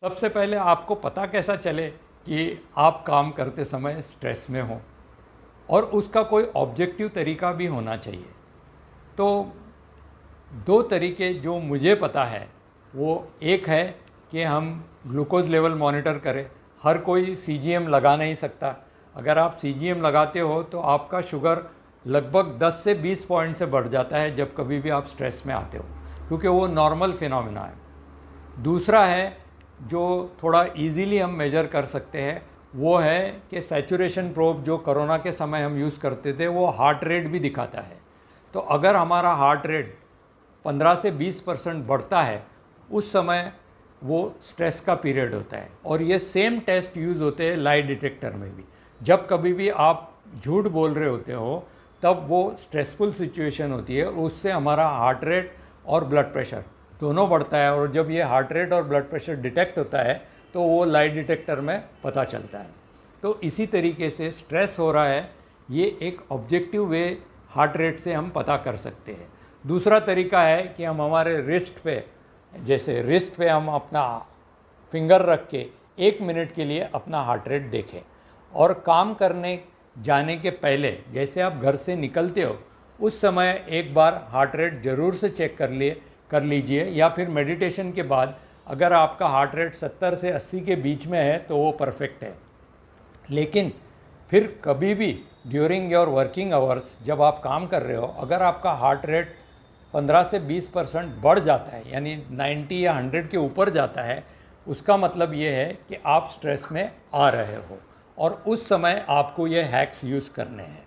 सबसे पहले आपको पता कैसा चले कि आप काम करते समय स्ट्रेस में हो, और उसका कोई ऑब्जेक्टिव तरीका भी होना चाहिए। तो दो तरीके जो मुझे पता है, वो एक है कि हम ग्लूकोज लेवल मॉनिटर करें। हर कोई सीजीएम लगा नहीं सकता। अगर आप सीजीएम लगाते हो तो आपका शुगर लगभग 10 से 20 पॉइंट से बढ़ जाता है जब कभी भी आप स्ट्रेस में आते हो, क्योंकि वो नॉर्मल फिनोमिना है। दूसरा है जो थोड़ा इजीली हम मेजर कर सकते हैं, वो है कि सैचुरेशन प्रोब जो कोरोना के समय हम यूज़ करते थे, वो हार्ट रेट भी दिखाता है। तो अगर हमारा हार्ट रेट 15 से 20% बढ़ता है, उस समय वो स्ट्रेस का पीरियड होता है। और ये सेम टेस्ट यूज़ होते हैं लाई डिटेक्टर में भी। जब कभी भी आप झूठ बोल रहे होते हो तब वो स्ट्रेसफुल सिचुएशन होती है, उससे हमारा हार्ट रेट और ब्लड प्रेशर दोनों बढ़ता है। और जब ये हार्ट रेट और ब्लड प्रेशर डिटेक्ट होता है तो वो लाई डिटेक्टर में पता चलता है। तो इसी तरीके से स्ट्रेस हो रहा है, ये एक ऑब्जेक्टिव वे हार्ट रेट से हम पता कर सकते हैं। दूसरा तरीका है कि हम हमारे रिस्ट पे, जैसे रिस्ट पे हम अपना फिंगर रख के 1 मिनट के लिए अपना हार्ट रेट देखें, और काम करने जाने के पहले जैसे आप घर से निकलते हो उस समय एक बार हार्ट रेट ज़रूर से चेक कर लीजिए। या फिर मेडिटेशन के बाद अगर आपका हार्ट रेट 70 से 80 के बीच में है तो वो परफेक्ट है। लेकिन फिर कभी भी ड्यूरिंग योर वर्किंग आवर्स जब आप काम कर रहे हो, अगर आपका हार्ट रेट 15 से 20% बढ़ जाता है, यानी 90 या 100 के ऊपर जाता है, उसका मतलब ये है कि आप स्ट्रेस में आ रहे हो, और उस समय आपको ये हैक्स यूज़ करने हैं।